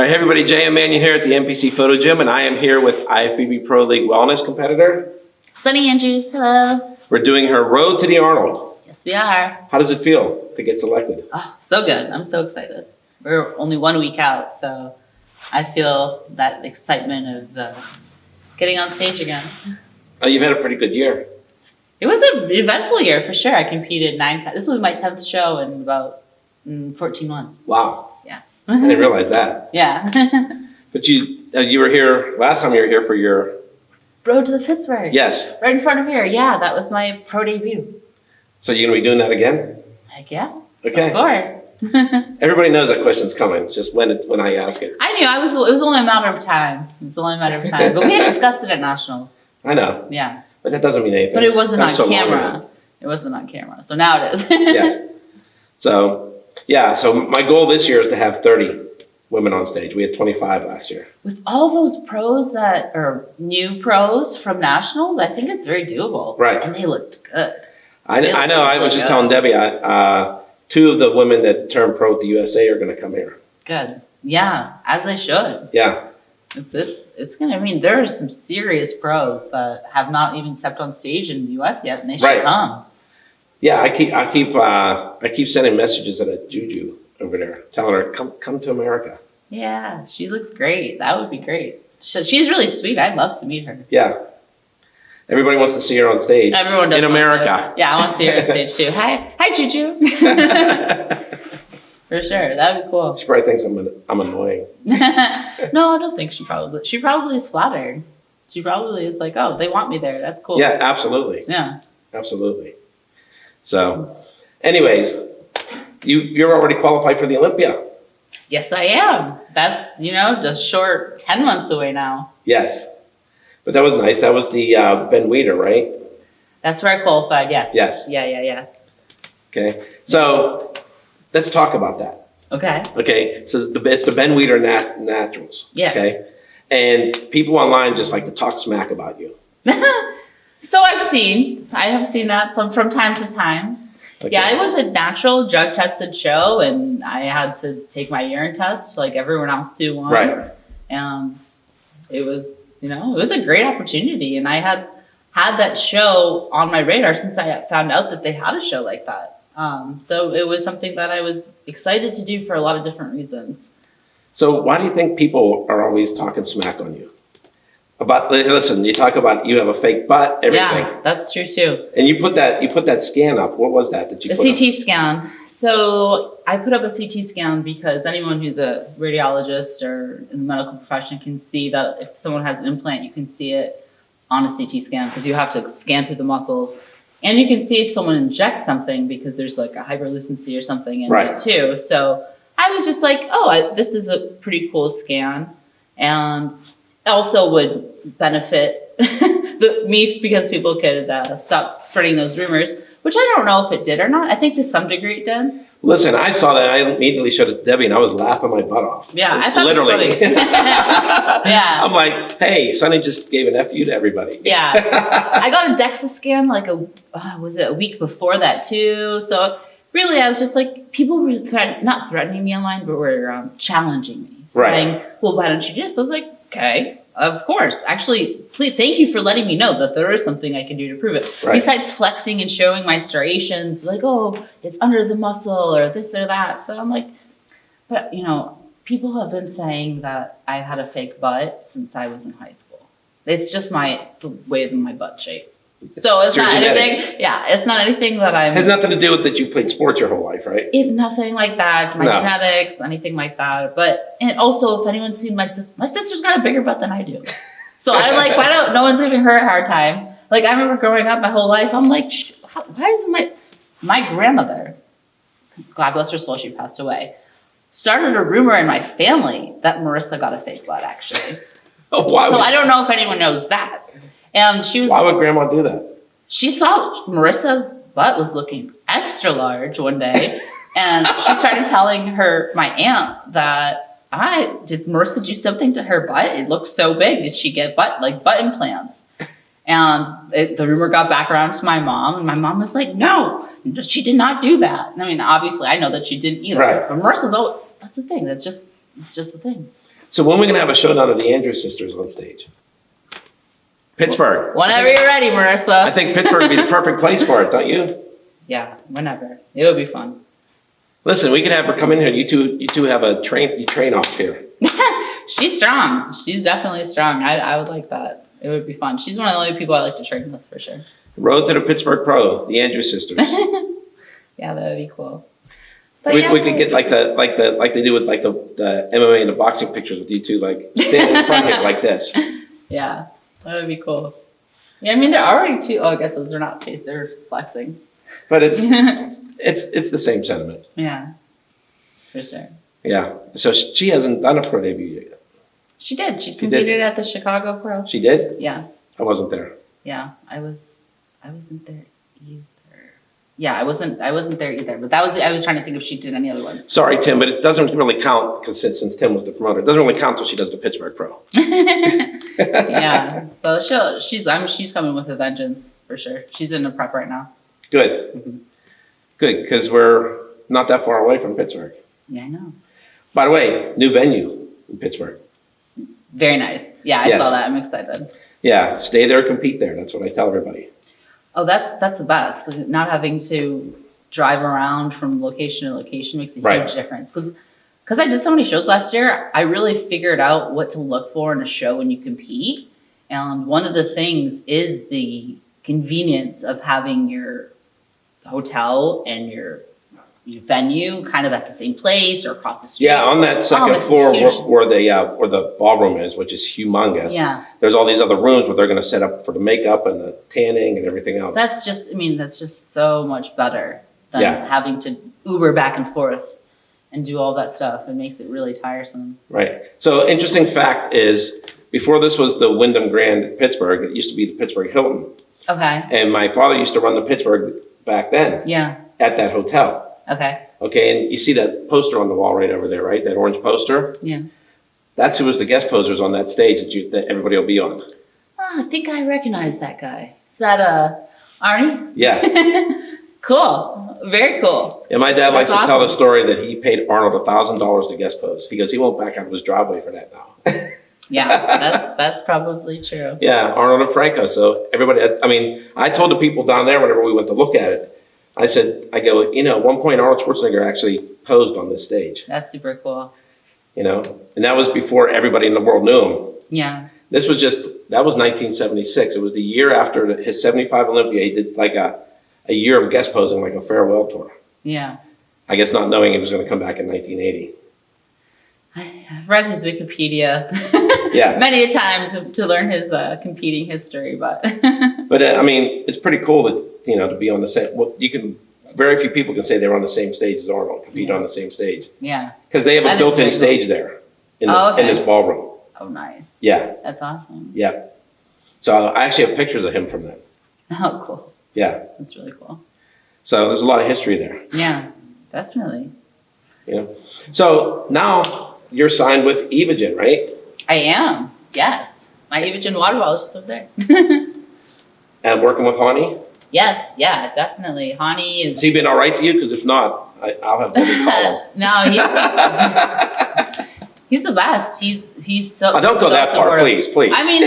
right, hey everybody, Jay and Manion here at the NPC Photo Gym, and I am here with IFBB Pro League Wellness competitor, Sunny Andrews. Hello. We're doing her road to the Arnold. Yes, we are. How does it feel to get selected? Oh, so good. I'm so excited. We're only 1 week out, so I feel that excitement of getting on stage again. Oh, you've had a pretty good year. It was an eventful year for sure. I competed 9 times. This was my 10th show in about 14 months. Wow. Yeah. I didn't realize that. Yeah. But you were here, last time you were here for your... Road to the Pittsburgh. Yes. Right in front of here. Yeah, that was my pro debut. So you're going to be doing that again? Heck yeah. Okay. Of course. Everybody knows that question's coming, just when I ask it. I knew. It was only a matter of time. It was only a matter of time. But we had discussed it at Nationals. I know. Yeah. But that doesn't mean anything. But it wasn't on so camera. It wasn't on camera. So now it is. Yes. So, yeah. So my goal this year is to have 30 women on stage. We had 25 last year. With all those pros that are new pros from Nationals, I think it's very doable. Right. And they looked good. I know. I was just telling Debbie, 2 of the women that turned pro at the USA are going to come here. Good. Yeah, as they should. Yeah. It's gonna. I mean, there are some serious pros that have not even stepped on stage in the U.S. yet, and they should come. Yeah, I keep sending messages at Juju over there, telling her come to America. Yeah, she looks great. That would be great. She's really sweet. I'd love to meet her. Yeah. Everybody wants to see her on stage. Everyone does. In America. Yeah, I want to see her on stage too. Hi, Juju. For sure, that'd be cool. She probably thinks I'm annoying. No, I don't think she probably is flattered. She probably is like, oh, they want me there. That's cool. Yeah, absolutely. Yeah. Absolutely. So, anyways, you're already qualified for the Olympia. Yes, I am. That's, just short 10 months away now. Yes. But that was nice. That was the Ben Weider, right? That's where I qualified, yes. Yes. Yeah. Okay. So, let's talk about that. Okay. Okay. So, it's the Ben Weider Naturals. Yes. Okay. And people online just like to talk smack about you. So I have seen that from time to time. Okay. Yeah, it was a natural drug tested show, and I had to take my urine test like everyone else who won. Right. And it was, it was a great opportunity, and I had that show on my radar since I found out that they had a show like that. So it was something that I was excited to do for a lot of different reasons. So why do you think people are always talking smack on you? Listen, you talk about you have a fake butt, everything. Yeah, that's true too. And you put that scan up. What was that you put up? A CT scan. So I put up a CT scan because anyone who's a radiologist or in the medical profession can see that if someone has an implant, you can see it on a CT scan because you have to scan through the muscles. And you can see if someone injects something because there's like a hyperlucency or something in it too. So I was just like, this is a pretty cool scan. And also would benefit me because people could stop spreading those rumors, which I don't know if it did or not. I think to some degree it did. Listen, I saw that. I immediately showed it to Debbie, and I was laughing my butt off. Yeah, I thought literally. It was funny. Yeah. I'm like, hey, Sonny just gave an FU to everybody. Yeah. I got a DEXA scan like a week before that too. So really, I was just like, people were not threatening me online, but were challenging me, saying, well, why don't you do this? I was like, okay, of course. Actually, please, thank you for letting me know that there is something I can do to prove it. Right. Besides flexing and showing my striations, like, it's under the muscle or this or that. So I'm like, but, people have been saying that I had a fake butt since I was in high school. It's just the way of my butt shape. So it's not anything. Yeah, it's not anything that I'm. It has nothing to do with that you played sports your whole life, right? Nothing like that. My genetics, anything like that. But and also, if anyone's seen my sister's got a bigger butt than I do. So I'm like, no one's giving her a hard time? Like I remember growing up my whole life. I'm like, why is my grandmother, God bless her soul, she passed away, started a rumor in my family that Marissa got a fake butt actually. I don't know if anyone knows that. And she was. Why would Grandma do that? She saw Marissa's butt was looking extra large one day, and she started telling my aunt that did Marissa do something to her butt? It looks so big. Did she get butt implants? And the rumor got back around to my mom, and my mom was like, "No, she did not do that." I mean, obviously, I know that she didn't either. Right. But Marissa's that's the thing. It's just the thing. So when are we going to have a showdown of the Andrews sisters on stage? Pittsburgh. Whenever you're ready, Marissa. I think Pittsburgh would be the perfect place for it, don't you? Yeah, whenever. It would be fun. Listen, we could have her come in here. You two have you train off here. She's strong. She's definitely strong. I would like that. It would be fun. She's one of the only people I like to train with for sure. Road to the Pittsburgh Pro, the Andrews sisters. Yeah, that would be cool. But We could get like they do with like the MMA and the boxing pictures with you two, like standing in front here like this. Yeah, that would be cool. Yeah, I mean they're already two. Oh, I guess those are not face. They're flexing. But it's the same sentiment. Yeah, for sure. Yeah. So she hasn't done a pro debut yet. She did. She competed at the Chicago Pro. She did? Yeah. I wasn't there. Yeah, I wasn't there either. Yeah, I wasn't there either. But I was trying to think if she did any other ones. Sorry, Tim, but it doesn't really count because since Tim was the promoter, it doesn't really count till she does the Pittsburgh Pro. Yeah. So she's coming with a vengeance for sure. She's in the prep right now. Good. Mm-hmm. Good, because we're not that far away from Pittsburgh. Yeah, I know. By the way, new venue in Pittsburgh. Very nice. Yeah, I saw that. I'm excited. Yeah, stay there, compete there. That's what I tell everybody. Oh, that's the best. Not having to drive around from location to location makes a huge difference. Because I did so many shows last year, I really figured out what to look for in a show when you compete. And one of the things is the convenience of having your hotel and your venue kind of at the same place or across the street. Yeah, on that second floor where the ballroom is, which is humongous. Yeah. There's all these other rooms where they're going to set up for the makeup and the tanning and everything else. That's just so much better than having to Uber back and forth and do all that stuff. It makes it really tiresome. Right. So interesting fact is, before this was the Wyndham Grand Pittsburgh, it used to be the Pittsburgh Hilton. Okay. And my father used to run the Pittsburgh back then. Yeah. At that hotel. Okay. Okay, and you see that poster on the wall right over there, right? That orange poster? Yeah. That's who was the guest posers on that stage that everybody will be on. Oh, I think I recognize that guy. Is that Arnie? Yeah. Cool. Very cool. And my dad likes That's to tell the awesome. story that he paid Arnold $1,000 to guest pose. He goes, he won't back out of his driveway for that now. Yeah, that's probably true. Yeah, Arnold and Franco. So everybody, I told the people down there whenever we went to look at it, I go, at one point Arnold Schwarzenegger actually posed on this stage. That's super cool. And that was before everybody in the world knew him. Yeah. That was 1976. It was the year after his 75 Olympia. He did like a year of guest posing, like a farewell tour. Yeah. I guess not knowing he was going to come back in 1980. I've read his Wikipedia many a times to learn his competing history, but but it's pretty cool that to be on the same. Well, very few people can say they were on the same stage as Arnold, compete on the same stage. Yeah, because they have a built-in stage there in this ballroom. Oh, nice. Yeah, that's awesome. Yeah, so I actually have pictures of him from then. Oh, cool. Yeah, that's really cool. So there's a lot of history there. Yeah, definitely. So now you're signed with Evogen, right? I am. Yes, my Evogen water bottle is just over there. And working with Hani? Yes, yeah, definitely. Hani is. Has he been all right to you? Because if not, I'll have Debbie call him. No, he's the best. He's so. Oh, don't go that far, please. I mean,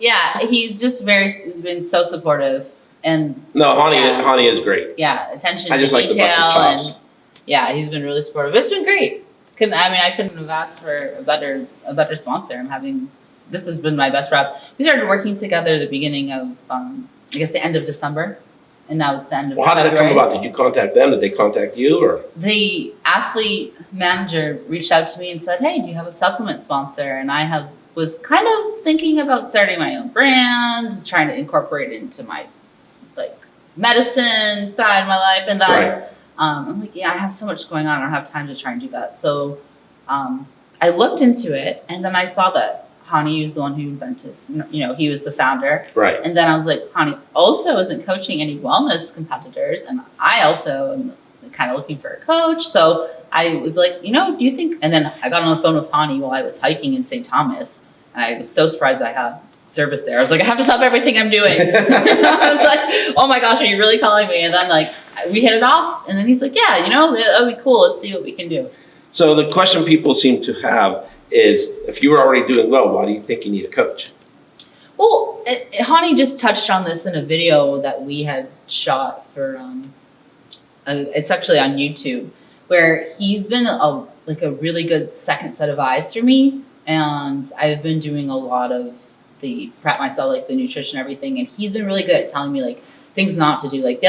yeah, he's been so supportive and. No, Hani is great. Yeah, attention I just to like detail to bust his chops. and yeah, he's been really supportive. It's been great. I couldn't have asked for a better sponsor. This has been my best rep. We started working together at the beginning of, I guess the end of December, and now it's the end of Well, how did it February. come about? Did you contact them? Did they contact you, or? The athlete manager reached out to me and said, "Hey, do you have a supplement sponsor?" And I was kind of thinking about starting my own brand, trying to incorporate it into my medicine side of my life, and then I'm like, yeah, I have so much going on. I don't have time to try and do that. So I looked into it, and then I saw that Hani was the one who invented, he was the founder. Right. And then I was like, Hani also isn't coaching any wellness competitors, and I also am kind of looking for a coach. So I was like, do you think, and then I got on the phone with Hani while I was hiking in St. Thomas, and I was so surprised I had service there. I was like, I have to stop everything I'm doing. I was like, oh my gosh, are you really calling me? And then we hit it off, and then he's like, yeah, that would be cool. Let's see what we can do. So the question people seem to have is if you were already doing well, why do you think you need a coach? Well, Hani just touched on this in a video that we had shot for, it's actually on YouTube, where he's been a really good second set of eyes for me. And I've been doing a lot of the prep myself, like the nutrition and everything. And he's been really good at telling me like things not to do. Like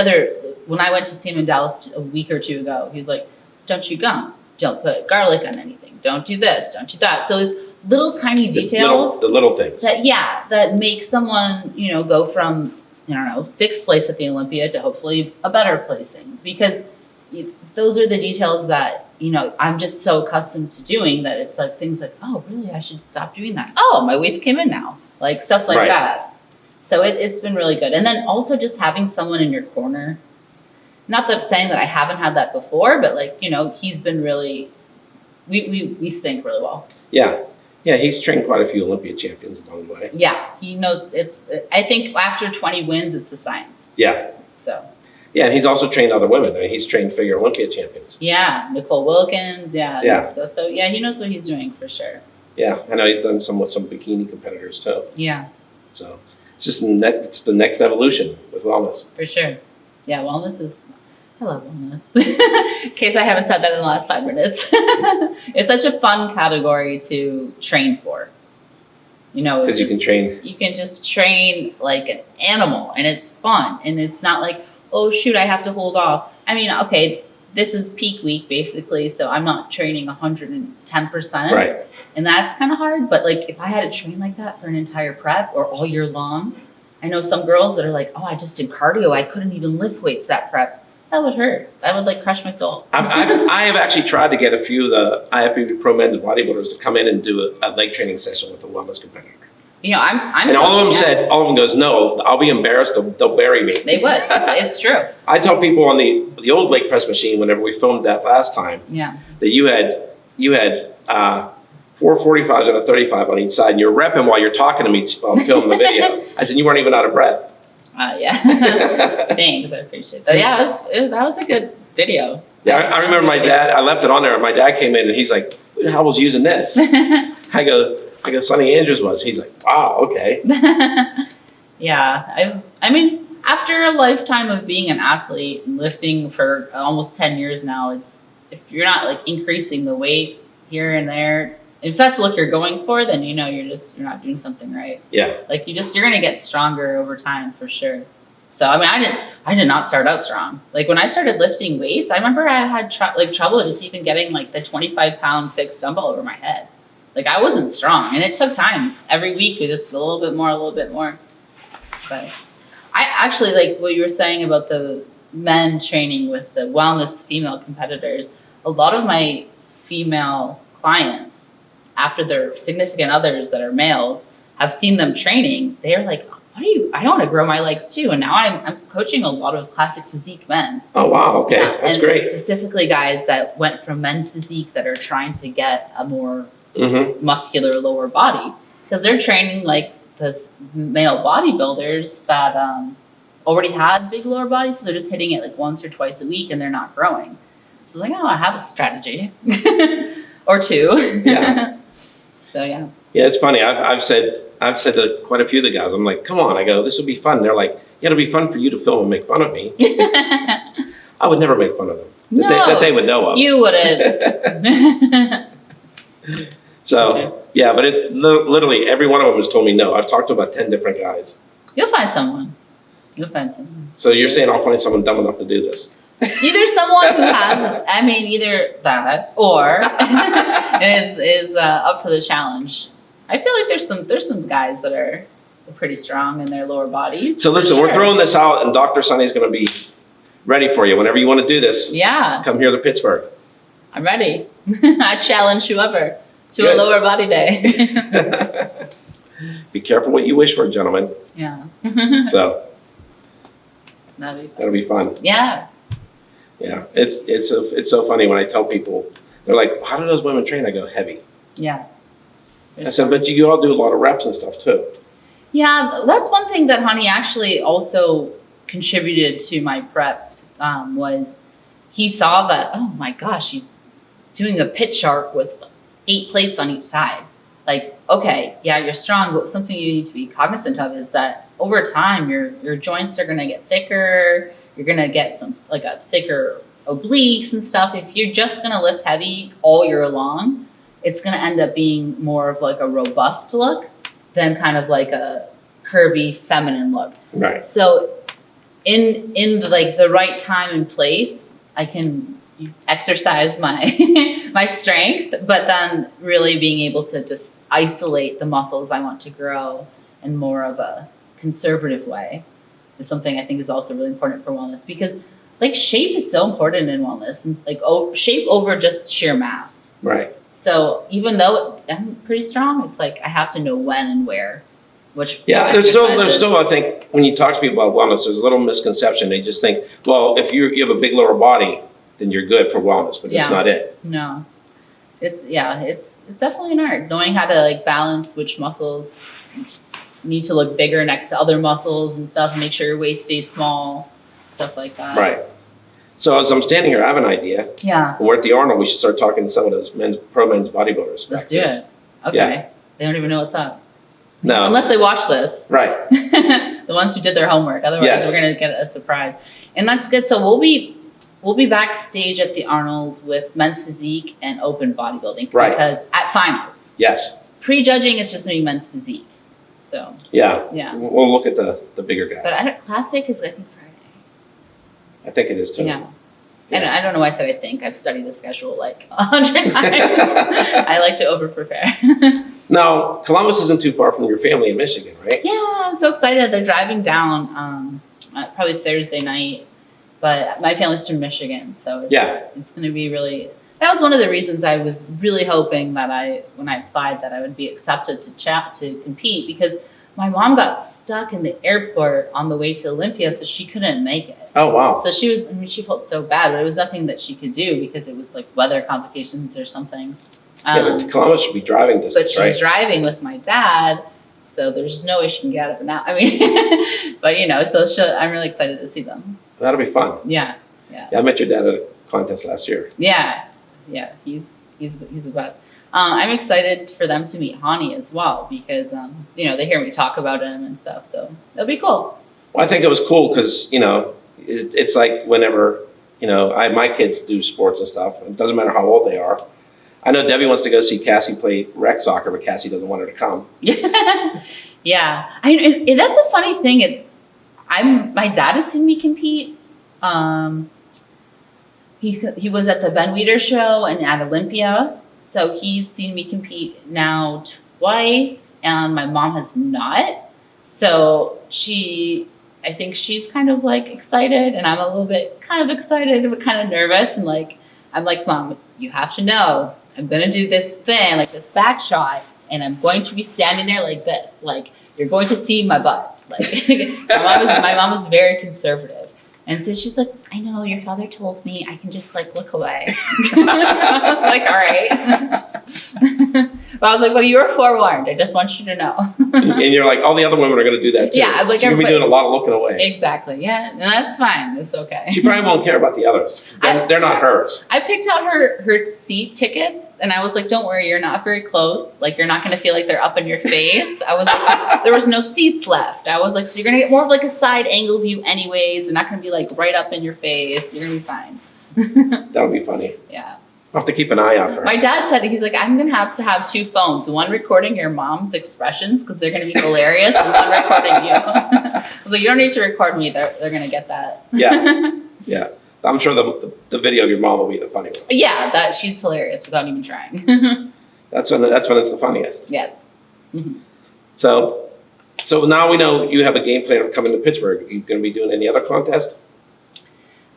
when I went to see him in Dallas a week or two ago, he's like, don't chew gum. Don't put garlic on anything. Don't do this. Don't do that. So it's little tiny details. The little things. That make someone, go from, sixth place at the Olympia to hopefully a better placing. Because those are the details that, I'm just so accustomed to doing that it's like things like, oh, really, I should stop doing that. Oh, my waist came in now. Like stuff like that. So it's been really good. And then also just having someone in your corner. Not that saying that I haven't had that before, but he's been really, we sync really well. Yeah. Yeah, he's trained quite a few Olympia champions along the way. Yeah, he knows I think after 20 wins, it's a science. Yeah. So. Yeah, and he's also trained other women. I mean, he's trained figure Olympia champions. Yeah, Nicole Wilkins. Yeah. Yeah. So yeah, he knows what he's doing for sure. Yeah, I know he's done some with some bikini competitors too. Yeah. So it's just it's the next evolution with wellness. For sure. Yeah, I love wellness. In case I haven't said that in the last 5 minutes. It's such a fun category to train for. Because you can train. You can just train like an animal and it's fun. And it's not like, oh shoot, I have to hold off. I mean, okay, this is peak week basically, so I'm not training 110%. Right. And that's kind of hard. But like if I had to train like that for an entire prep or all year long, I know some girls that are like, oh, I just did cardio. I couldn't even lift weights that prep. That would hurt. That would like crush my soul. I have actually tried to get a few of the IFBB Pro Men's bodybuilders to come in and do a leg training session with a wellness competitor. I'm and all of them goes, no, I'll be embarrassed. They'll bury me. They would. It's true. I tell people on the old leg press machine, whenever we filmed that last time, that you had 4 45s and a 35 on each side, and you're repping while you're talking to me while I'm filming the video. I said, you weren't even out of breath. Yeah. Thanks. I appreciate that. Yeah, that was a good video. Yeah, I remember my dad, I left it on there, and my dad came in, and he's like, who the hell was using this? I go, Sonny Andrews was. He's like, wow, okay. Yeah. I mean, after a lifetime of being an athlete and lifting for almost 10 years now, if you're not like increasing the weight here and there, if that's the look you're going for, then you're not doing something right. Yeah. Like you're gonna get stronger over time for sure. So I mean, I did not start out strong. Like when I started lifting weights, I remember I had trouble just even getting like the 25-pound fixed dumbbell over my head. Like I wasn't strong, and it took time. Every week, was just a little bit more. But I actually like what you were saying about the men training with the wellness female competitors. A lot of my female clients, after their significant others that are males, have seen them training. They're like, I want to grow my legs too. And now I'm coaching a lot of classic physique men. Oh, wow. Okay. Yeah, that's great. Specifically guys that went from men's physique that are trying to get a more muscular lower body. Because they're training like those male bodybuilders that already had big lower bodies. So they're just hitting it like once or twice a week and they're not growing. So like, oh, I have a strategy or two. Yeah. So yeah. Yeah, it's funny. I've said to quite a few of the guys, I'm like, come on. I go, this would be fun. They're like, yeah, it'll be fun for you to film and make fun of me. I would never make fun of them. That they would know of. You wouldn't. So, yeah, but literally every one of them has told me no. I've talked to about 10 different guys. You'll find someone. So you're saying I'll find someone dumb enough to do this? Either someone who has, either that or is up to the challenge. I feel like there's some guys that are pretty strong in their lower bodies. So listen, we're throwing this out, and Dr. Sonny's going to be ready for you whenever you want to do this. Yeah. Come here to Pittsburgh. I'm ready. I challenge whoever to a lower body day. Be careful what you wish for, gentlemen. Yeah. So that'll be fun. Yeah. Yeah, it's so funny when I tell people, they're like, how do those women train? I go, heavy. Yeah. I said, but you all do a lot of reps and stuff too. Yeah, that's one thing that Hani actually also contributed to my prep was he saw that, oh my gosh, she's doing a pit shark with 8 plates on each side. Like, okay, yeah, you're strong, but something you need to be cognizant of is that over time, your joints are going to get thicker. You're going to get some like a thicker obliques and stuff. If you're just going to lift heavy all year long, it's going to end up being more of like a robust look than kind of like a curvy feminine look. Right. So in the, like the right time and place, I can exercise my my strength, but then really being able to just isolate the muscles I want to grow in more of a conservative way is something I think is also really important for wellness, because like shape is so important in wellness, and like shape over just sheer mass. Right. So even though I'm pretty strong, it's like I have to know when and where. Which there's still I think when you talk to people about wellness, there's a little misconception. They just think, well, if you have a big lower body, then you're good for wellness, but that's not it. No, it's definitely an art, knowing how to like balance which muscles need to look bigger next to other muscles and stuff, and make sure your waist stays small, stuff like that. Right. So as I'm standing here, I have an idea. Yeah. When we're at the Arnold, we should start talking to some of those pro men's bodybuilders. Let's do it. Okay. Yeah. They don't even know what's up. No. Unless they watch this. Right. The ones who did their homework. Otherwise, we're going to get a surprise. And that's good. So we'll be backstage at the Arnold with men's physique and open bodybuilding. Right. Because at finals. Yes. Prejudging, it's just going to be men's physique. So. Yeah. Yeah. We'll look at the bigger guys. But classic is, I think, Friday. I think it is too. Yeah. And I don't know why I said I think. I've studied the schedule like 100 times. I like to over-prepare. Now, Columbus isn't too far from your family in Michigan, right? Yeah, I'm so excited. They're driving down probably Thursday night. But my family's from Michigan, so it's going to be really... That was one of the reasons I was really hoping that when I applied, that I would be accepted to compete, because my mom got stuck in the airport on the way to Olympia, so she couldn't make it. Oh, wow. So she felt so bad, but it was nothing that she could do because it was like weather complications or something. But Columbus should be driving distance, but she's driving with my dad, so there's no way she can get up and out. I mean, but I'm really excited to see them. That'll be fun. Yeah. I met your dad at a contest last year. Yeah, he's the best. I'm excited for them to meet Hani as well, because they hear me talk about him and stuff, so it'll be cool. Well, I think it was cool because it's like whenever my kids do sports and stuff. It doesn't matter how old they are. I know Debbie wants to go see Cassie play rec soccer, but Cassie doesn't want her to come. Yeah, and that's a funny thing. My dad has seen me compete. He was at the Ben Weider show and at Olympia, so he's seen me compete now twice, and my mom has not. So I think she's kind of like excited, and I'm a little bit kind of excited, but kind of nervous, and like I'm like, Mom, you have to know, I'm gonna do this thing, like this back shot, and I'm going to be standing there like this, like you're going to see my butt. Like my mom was very conservative, and so she's like, I know your father told me I can just like look away. I was like, all right. But I was like, well, you were forewarned. I just want you to know. And you're like, all the other women are going to do that too. Yeah, like so you're going to be doing a lot of looking away. Exactly. Yeah, and that's fine. It's okay. She probably won't care about the others. They're not hers. I picked out her seat tickets, and I was like, don't worry, you're not very close. Like, you're not going to feel like they're up in your face. I was like, there was no seats left. I was like, so you're going to get more of like a side angle view anyways. They're not going to be like right up in your face. You're going to be fine. That would be funny. Yeah. I'll have to keep an eye out for her. My dad said, he's like, I'm going to have 2 phones. One recording your mom's expressions, because they're going to be hilarious, and one recording you. I was like, you don't need to record me. They're going to get that. Yeah. I'm sure the video of your mom will be the funny one. Yeah, she's hilarious without even trying. That's when it's the funniest. Yes. Mm-hmm. So now we know you have a game plan of coming to Pittsburgh. Are you going to be doing any other contest?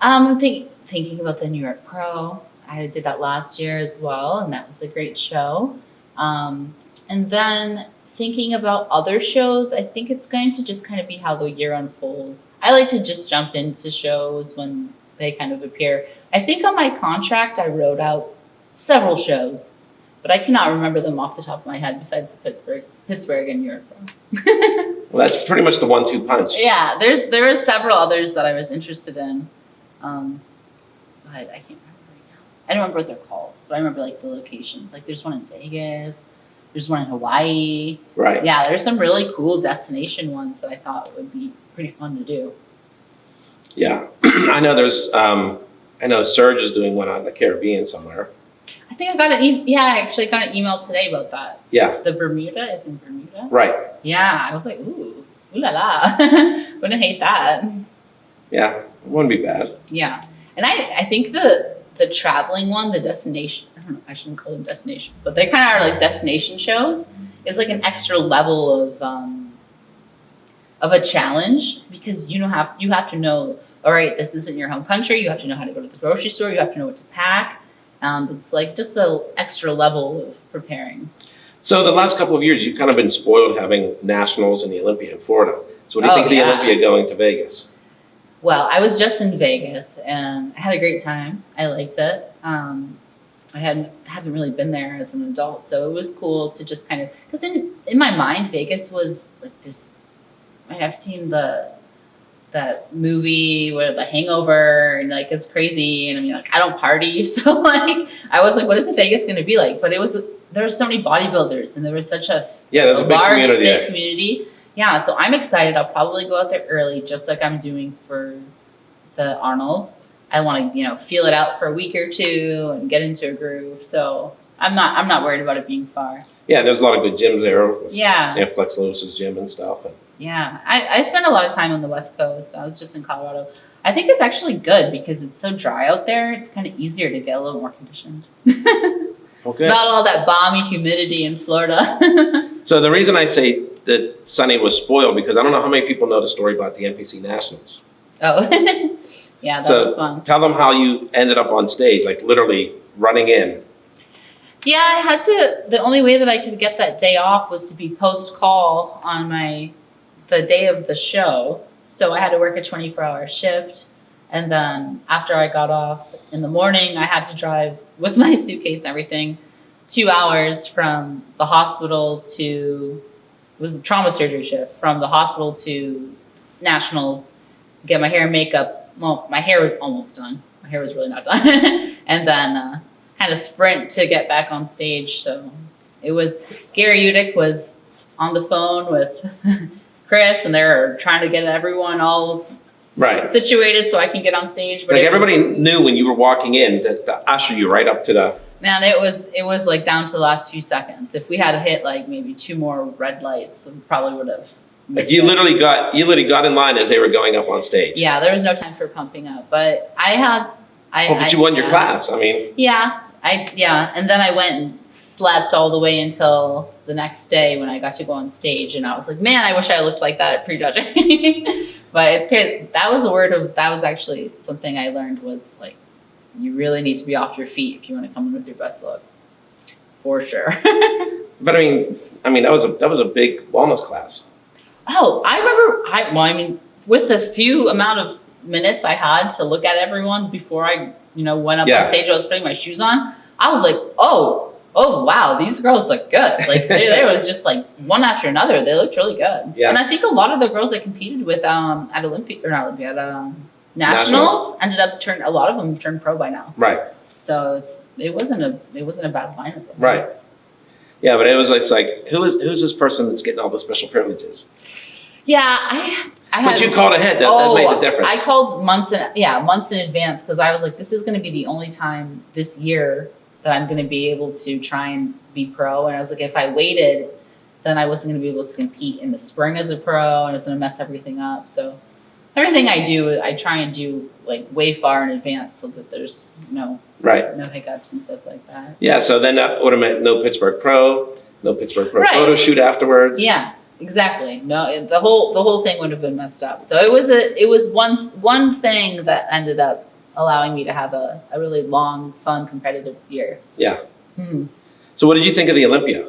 I'm thinking about the New York Pro. I did that last year as well, and that was a great show. And then thinking about other shows, I think it's going to just kind of be how the year unfolds. I like to just jump into shows when they kind of appear. I think on my contract, I wrote out several shows, but I cannot remember them off the top of my head besides Pittsburgh and New York Pro. Well, that's pretty much the 1-2 punch. Yeah, there were several others that I was interested in, but I can't remember right now. I don't remember what they're called, but I remember like the locations. Like there's one in Vegas, there's one in Hawaii. Right. Yeah, there's some really cool destination ones that I thought would be pretty fun to do. Yeah, I know there's. I know Serge is doing one out in the Caribbean somewhere. I think I got I actually got an email today about that. Yeah. The Bermuda is in Bermuda. Right. Yeah, I was like, ooh la la. Wouldn't hate that. Yeah, it wouldn't be bad. Yeah, and I think the traveling one, the destination, I don't know, I shouldn't call them destination, but they kind of are like destination shows, is like an extra level of a challenge, because you have to know, all right, this isn't your home country, you have to know how to go to the grocery store, you have to know what to pack, and it's like just an extra level of preparing. So the last couple of years, you've kind of been spoiled having nationals and the Olympia in Florida. So what do you think of the Olympia going to Vegas? Well, I was just in Vegas and I had a great time. I liked it. I haven't really been there as an adult, so it was cool to just kind of, because in my mind, Vegas was like this. I've seen that movie where The Hangover, and like it's crazy, and I mean, like I don't party, so like I was like, what is Vegas going to be like? But there were so many bodybuilders, and there was such a there's a big large community community. Yeah, so I'm excited. I'll probably go out there early, just like I'm doing for the Arnolds. I want to, feel it out for a week or two and get into a groove. So I'm not worried about it being far. Yeah, there's a lot of good gyms there. With, yeah. Flex Lewis's gym and stuff. Yeah, I spent a lot of time on the West Coast. I was just in Colorado. I think it's actually good because it's so dry out there. It's kind of easier to get a little more conditioned. Okay. Not all that balmy humidity in Florida. So the reason I say that Sunny was spoiled, because I don't know how many people know the story about the NPC Nationals. Oh, yeah, that was fun. Tell them how you ended up on stage, like literally running in. Yeah, I had to. The only way that I could get that day off was to be post-call on the day of the show. So I had to work a 24-hour shift. And then after I got off in the morning, I had to drive with my suitcase and everything 2 hours from the hospital to, it was a trauma surgery shift, from the hospital to Nationals, get my hair and makeup. Well, my hair was almost done. My hair was really not done. And then kind of sprint to get back on stage. So it was, Gary Udick was on the phone with Chris, and they're trying to get everyone all situated so I can get on stage. But everybody knew when you were walking in to usher you right up to the... Man, it was like down to the last few seconds. If we had hit like maybe 2 more red lights, we probably would have missed it. You literally got in line as they were going up on stage. Yeah, there was no time for pumping up, but but you won your class. I mean. Yeah, and then I went and slept all the way until the next day when I got to go on stage, and I was like, man, I wish I looked like that at prejudging. But it's great. That was actually something I learned, was like, you really need to be off your feet if you want to come in with your best look, for sure. But I mean, that was a big wellness class. Oh, I remember. With the few amount of minutes I had to look at everyone before I, went up on stage, I was putting my shoes on. I was like, oh wow, these girls look good. Like there was just like one after another. They looked really good. Yeah. And I think a lot of the girls I competed with at Nationals ended up a lot of them turned pro by now. Right. So it wasn't a bad lineup. Right. Yeah, but it was like who's this person that's getting all the special privileges? Yeah, But you called ahead. That made the difference. I called months in advance, because I was like, this is going to be the only time this year that I'm going to be able to try and be pro. And I was like, if I waited, then I wasn't going to be able to compete in the spring as a pro, and I was going to mess everything up. So everything I do, I try and do like way far in advance, so that there's no hiccups and stuff like that. Yeah. So then that would have meant no Pittsburgh Pro photo shoot afterwards. Yeah. Exactly. No, the whole thing would have been messed up. So it was one thing that ended up allowing me to have a really long, fun, competitive year. Yeah. Mm-hmm. So what did you think of the Olympia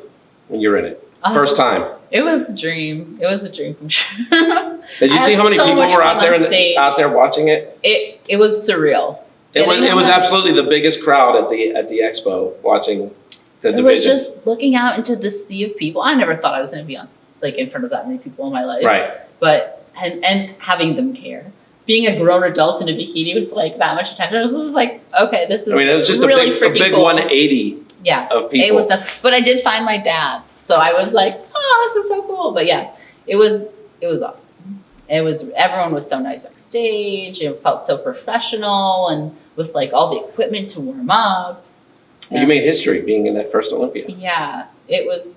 when you were in it? First time. It was a dream. It was a dream come true. Did you see how many people were out there watching it? It was surreal. It was absolutely the biggest crowd at the expo watching the division. It was just looking out into the sea of people. I never thought I was going to be in front of that many people in my life. Right. But and having them care. being a grown adult in a bikini with like that much attention. I was like, okay, this is I mean, it was just really a big cool. 180 of people. It was but I did find my dad. So I was like, oh, this is so cool. But yeah, it was awesome. Everyone was so nice backstage. It felt so professional and with like all the equipment to warm up. Well, you made history being in that first Olympia. Yeah, it was.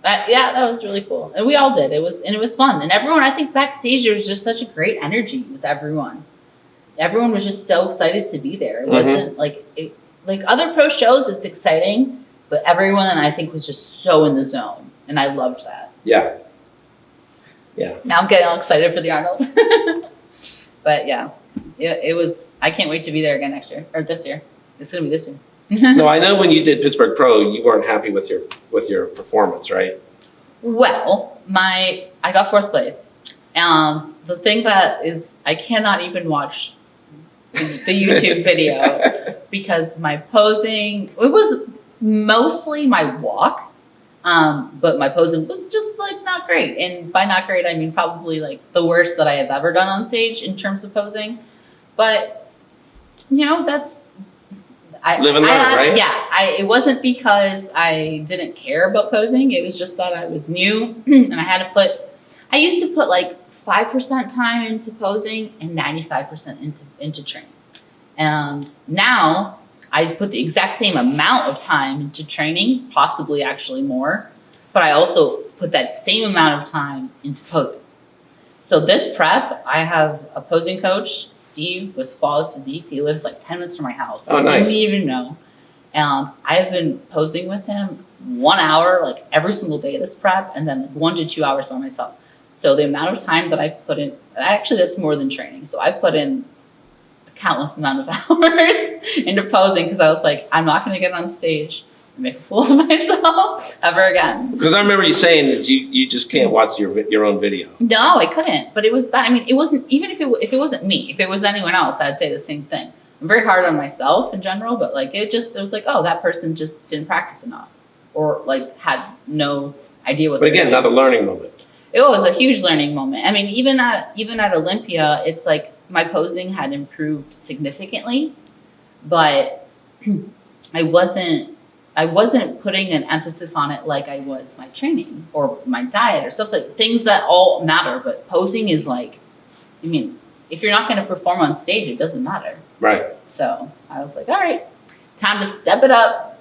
That was really cool, and we all did. It was fun, and everyone. I think backstage there was just such a great energy with everyone. Everyone was just so excited to be there. It wasn't like other pro shows. It's exciting, but everyone I think was just so in the zone, and I loved that. Yeah. Now I'm getting all excited for the Arnold, but yeah, it was. I can't wait to be there again next year or this year. It's gonna be this year. No, I know when you did Pittsburgh Pro, you weren't happy with your performance, right? Well, I got 4th place, and the thing that is, I cannot even watch the YouTube video because my posing, it was mostly my walk, but my posing was just like not great. And by not great, I mean probably like the worst that I have ever done on stage in terms of posing. But that's. Live and learn, right? Yeah, it wasn't because I didn't care about posing. It was just that I was new and I used to put like 5% time into posing and 95% into training. And now I put the exact same amount of time into training, possibly actually more, but I also put that same amount of time into posing. So this prep, I have a posing coach, Steve, with Flawless Physiques. He lives like 10 minutes from my house. Oh, nice. I didn't even know. And I've been posing with him 1 hour, like every single day of this prep, and then 1 to 2 hours by myself. So the amount of time that I put in, actually that's more than training. So I put in a countless amount of hours into posing because I was like, I'm not going to get on stage and make a fool of myself ever again. Because I remember you saying that you just can't watch your own video. No, I couldn't. But it was bad. I mean, it wasn't, even if it wasn't me, if it was anyone else, I'd say the same thing. I'm very hard on myself in general, but like it was like, oh, that person just didn't practice enough or like had no idea what. But again, not a learning moment. It was a huge learning moment. I mean, even at Olympia, it's like my posing had improved significantly, but I wasn't putting an emphasis on it like I was my training or my diet or something, things that all matter. But posing is like, I mean, if you're not going to perform on stage, it doesn't matter. Right. So I was like, all right, time to step it up.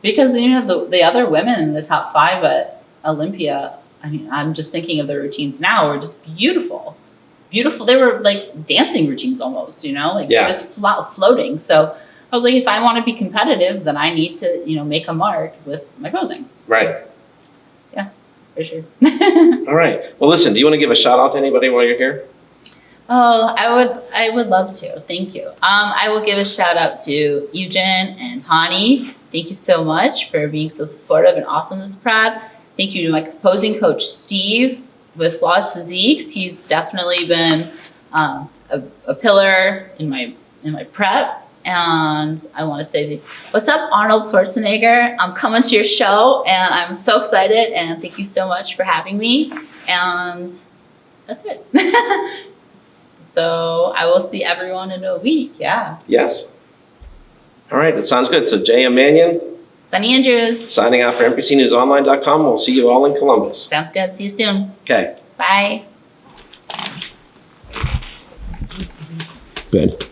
Because, the other women in the top 5 at Olympia, I mean, I'm just thinking of their routines now, were just beautiful. Beautiful. They were like dancing routines almost, just floating. So I was like, if I want to be competitive, then I need to, make a mark with my posing. Right. Yeah, for sure. All right. Well, listen, do you want to give a shout out to anybody while you're here? Oh, I would love to. Thank you. I will give a shout out to Eugen and Hani. Thank you so much for being so supportive and awesome this prep. Thank you to my posing coach, Steve, with Flawless Physiques. He's definitely been a pillar in my prep. And I want to say, what's up, Arnold Schwarzenegger? I'm coming to your show, and I'm so excited. And thank you so much for having me. And that's it. So I will see everyone in a week. Yeah. Yes. All right. That sounds good. So J.M. Manion. Sunny Andrews. Signing out for NPCNewsOnline.com. We'll see you all in Columbus. Sounds good. See you soon. Okay. Bye. Good.